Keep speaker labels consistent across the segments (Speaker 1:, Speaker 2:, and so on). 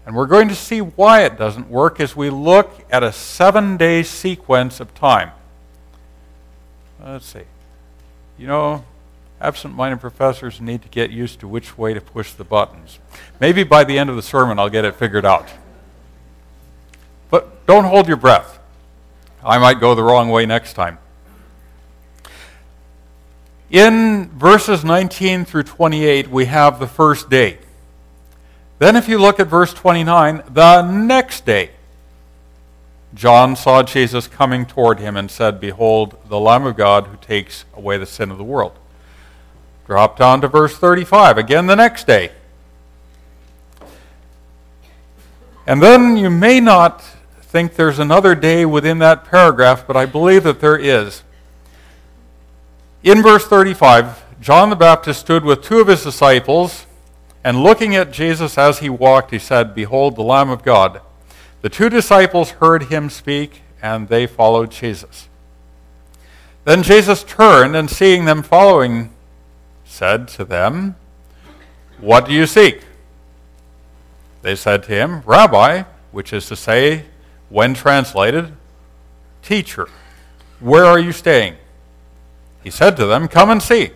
Speaker 1: And we're going to see why it doesn't work as we look at a 7-day sequence of time. Let's see. You know, absent-minded professors need to get used to which way to push the buttons. Maybe by the end of the sermon I'll get it figured out. But don't hold your breath. I might go the wrong way next time. In verses 19 through 28, we have the first day. Then if you look at verse 29, the next day, John saw Jesus coming toward him and said, "Behold, the Lamb of God who takes away the sin of the world." Drop down to verse 35, again the next day. And then you may not think there's another day within that paragraph, but I believe that there is. In verse 35, John the Baptist stood with 2 of his disciples, and looking at Jesus as he walked, he said, "Behold, the Lamb of God." The 2 disciples heard him speak, and they followed Jesus. Then Jesus turned, and seeing them following, said to them, "What do you seek?" They said to him, "Rabbi," which is to say, when translated, "Teacher, where are you staying?" He said to them, "Come and see."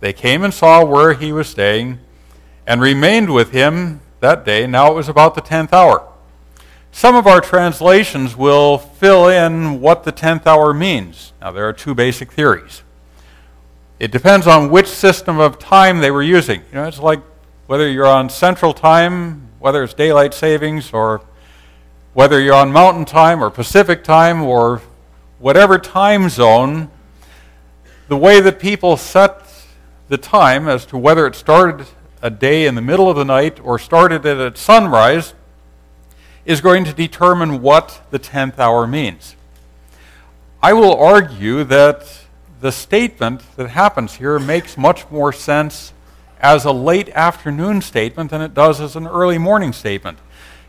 Speaker 1: They came and saw where he was staying, and remained with him that day. Now it was about the 10th hour. Some of our translations will fill in what the 10th hour means. Now there are 2 basic theories. It depends on which system of time they were using. You know, it's like whether you're on Central Time, whether it's daylight savings, or whether you're on Mountain Time or Pacific Time or whatever time zone, the way that people set the time as to whether it started a day in the middle of the night or started it at sunrise is going to determine what the 10th hour means. I will argue that the statement that happens here makes much more sense as a late afternoon statement than it does as an early morning statement.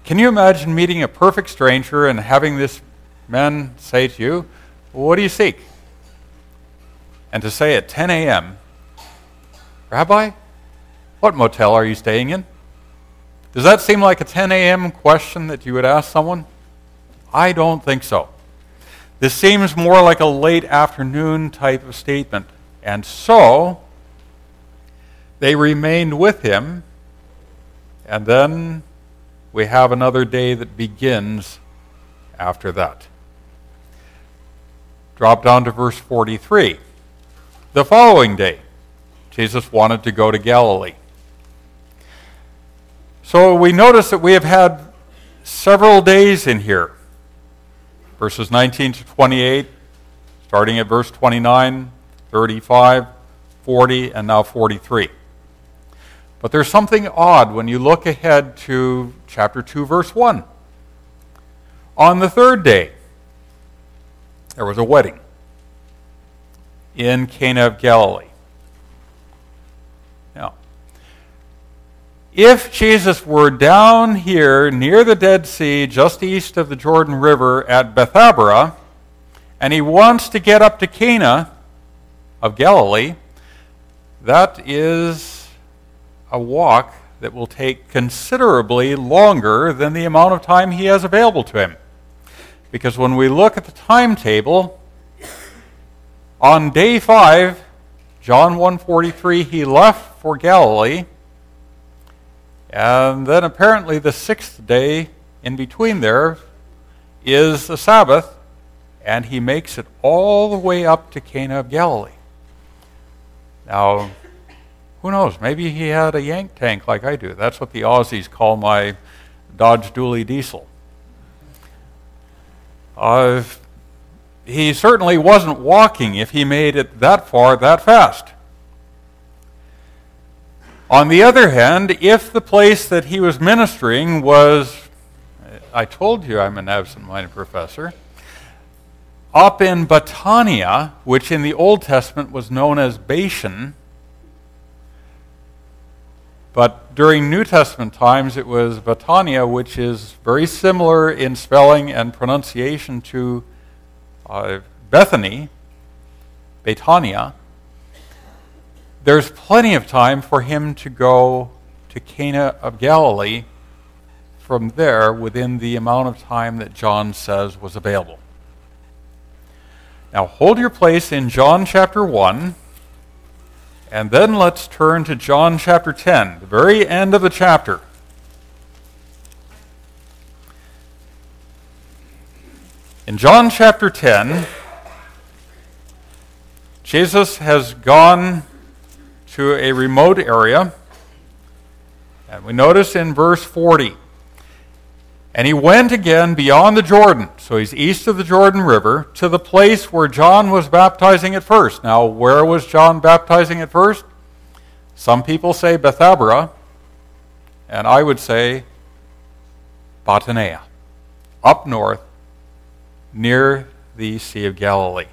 Speaker 1: Can you imagine meeting a perfect stranger and having this man say to you, "What do you seek?" And to say at 10 a.m., "Rabbi, what motel are you staying in?" Does that seem like a 10 a.m. question that you would ask someone? I don't think so. This seems more like a late afternoon type of statement. And so, they remained with him, and then we have another day that begins after that. Drop down to verse 43. The following day, Jesus wanted to go to Galilee. So we notice that we have had several days in here. Verses 19 to 28, starting at verse 29, 35, 40, and now 43. But there's something odd when you look ahead to chapter 2, verse 1. On the 3rd day, there was a wedding in Cana of Galilee. Now, if Jesus were down here near the Dead Sea, just east of the Jordan River at Bethabara, and he wants to get up to Cana of Galilee, that is a walk that will take considerably longer than the amount of time he has available to him. Because when we look at the timetable, on day 5, John 1:43, he left for Galilee, and then apparently the 6th day in between there is the Sabbath, and he makes it all the way up to Cana of Galilee. Now, who knows? Maybe he had a yank tank like I do. That's what the Aussies call my Dodge Dually diesel. He certainly wasn't walking if he made it that far that fast. On the other hand, if the place that he was ministering was, I told you I'm an absent-minded professor, up in Betania, which in the Old Testament was known as Bashan, but during New Testament times it was Betania, which is very similar in spelling and pronunciation to Bethany, Betania. There's plenty of time for him to go to Cana of Galilee from there within the amount of time that John says was available. Now hold your place in John chapter 1, and then let's turn to John chapter 10, the very end of the chapter. In John chapter 10, Jesus has gone to a remote area, and we notice in verse 40, and he went again beyond the Jordan, so he's east of the Jordan River, to the place where John was baptizing at first. Now, where was John baptizing at first? Some people say Bethabara, and I would say Bethania, up north, near the Sea of Galilee.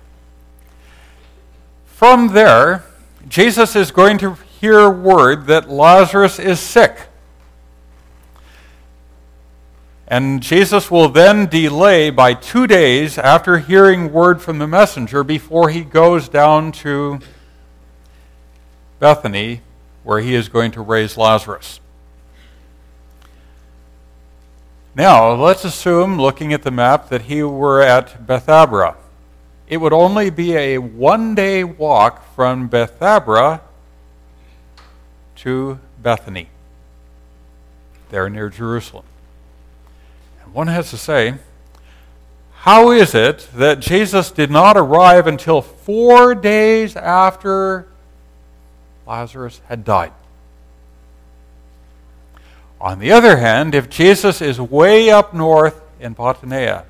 Speaker 1: From there, Jesus is going to hear word that Lazarus is sick. And Jesus will then delay by 2 days after hearing word from the messenger before he goes down to Bethany, where he is going to raise Lazarus. Now, let's assume, looking at the map, that he were at Bethabara. It would only be a 1-day walk from Bethabara to Bethany, there near Jerusalem. And one has to say, how is it that Jesus did not arrive until 4 days after Lazarus had died? On the other hand, if Jesus is way up north in Bethania,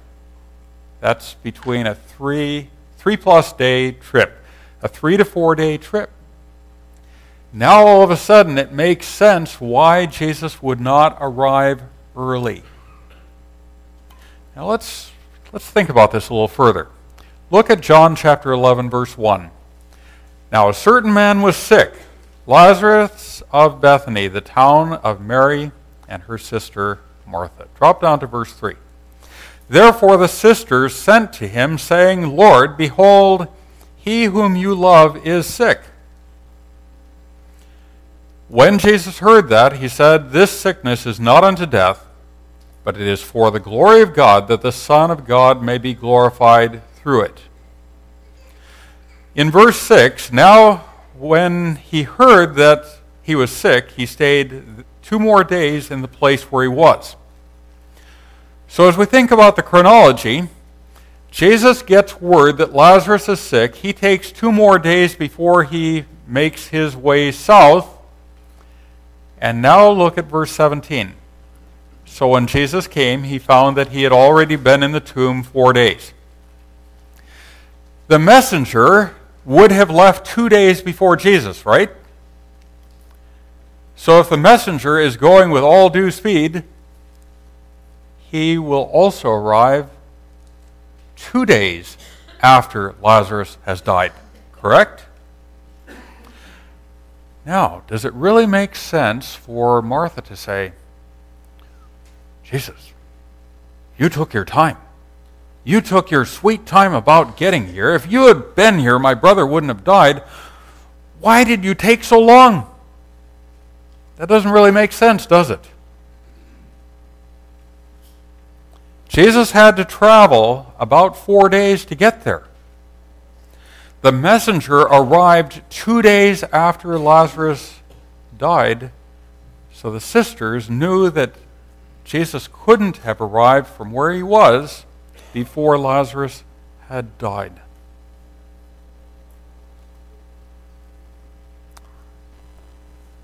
Speaker 1: that's between a 3+ day trip, a 3 to 4 day trip. Now all of a sudden it makes sense why Jesus would not arrive early. Now let's think about this a little further. Look at John chapter 11, verse 1. Now a certain man was sick, Lazarus of Bethany, the town of Mary and her sister Martha. Drop down to verse 3. Therefore the sisters sent to him, saying, Lord, behold, he whom you love is sick. When Jesus heard that, he said, This sickness is not unto death, but it is for the glory of God, that the Son of God may be glorified through it. In verse 6, now when he heard that he was sick, he stayed 2 more days in the place where he was. So as we think about the chronology, Jesus gets word that Lazarus is sick. He takes 2 more days before he makes his way south. And now look at verse 17. So when Jesus came, he found that he had already been in the tomb 4 days. The messenger would have left 2 days before Jesus, right? So if the messenger is going with all due speed, he will also arrive 2 days after Lazarus has died, correct? Now, does it really make sense for Martha to say, Jesus, you took your time. You took your sweet time about getting here. If you had been here, my brother wouldn't have died. Why did you take so long? That doesn't really make sense, does it? Jesus had to travel about 4 days to get there. The messenger arrived 2 days after Lazarus died, so the sisters knew that Jesus couldn't have arrived from where he was before Lazarus had died.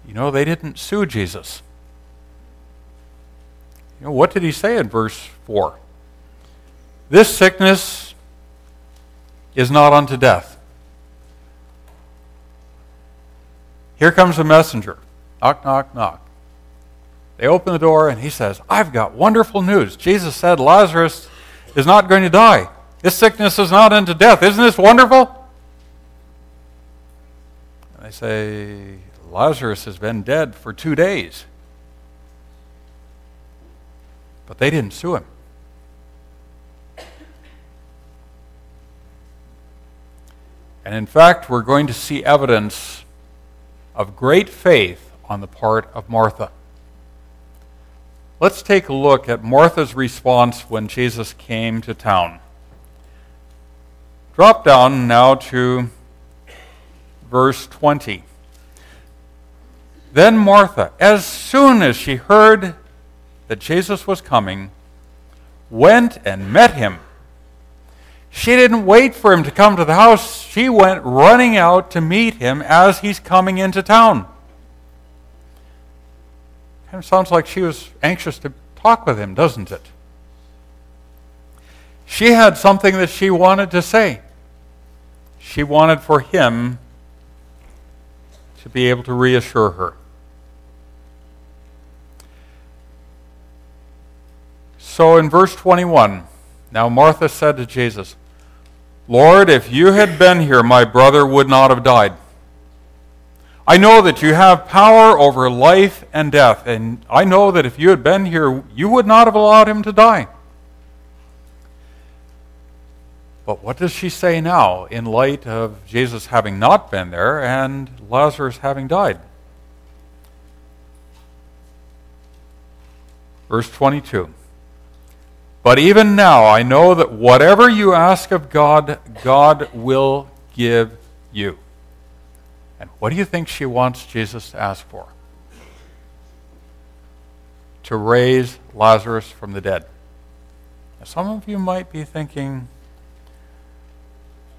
Speaker 1: You know, they didn't sue Jesus. You know, what did he say in verse 4? This sickness is not unto death. Here comes the messenger. Knock, knock, knock. They open the door and he says, I've got wonderful news. Jesus said Lazarus is not going to die. This sickness is not unto death. Isn't this wonderful? And they say, Lazarus has been dead for 2 days. But they didn't sue him. And in fact, we're going to see evidence of great faith on the part of Martha. let's take a look at Martha's response when Jesus came to town. Drop down now to verse 20. Then Martha, as soon as she heard that Jesus was coming, went and met him. She didn't wait for him to come to the house. She went running out to meet him as he's coming into town. Kind of sounds like she was anxious to talk with him, doesn't it? She had something that she wanted to say. She wanted for him to be able to reassure her. So in verse 21, now Martha said to Jesus, Lord, if you had been here, my brother would not have died. I know that you have power over life and death, and I know that if you had been here, you would not have allowed him to die. But what does she say now in light of Jesus having not been there and Lazarus having died? Verse 22. But even now I know that whatever you ask of God, God will give you. And what do you think she wants Jesus to ask for? To raise Lazarus from the dead. Now, some of you might be thinking,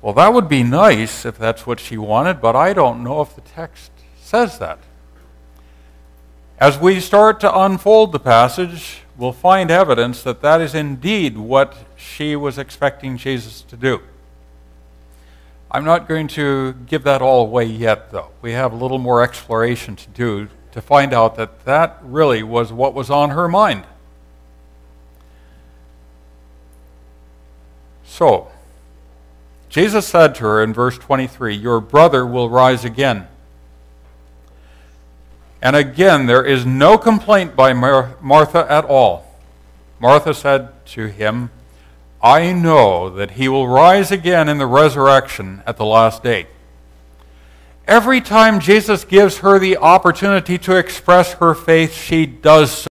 Speaker 1: well, that would be nice if that's what she wanted, but I don't know if the text says that. As we start to unfold the passage, we'll find evidence that that is indeed what she was expecting Jesus to do. I'm not going to give that all away yet, though. We have a little more exploration to do to find out that that really was what was on her mind. So, Jesus said to her in verse 23, your brother will rise again. And again, there is no complaint by Martha at all. Martha said to him, I know that he will rise again in the resurrection at the last day. Every time Jesus gives her the opportunity to express her faith, she does so.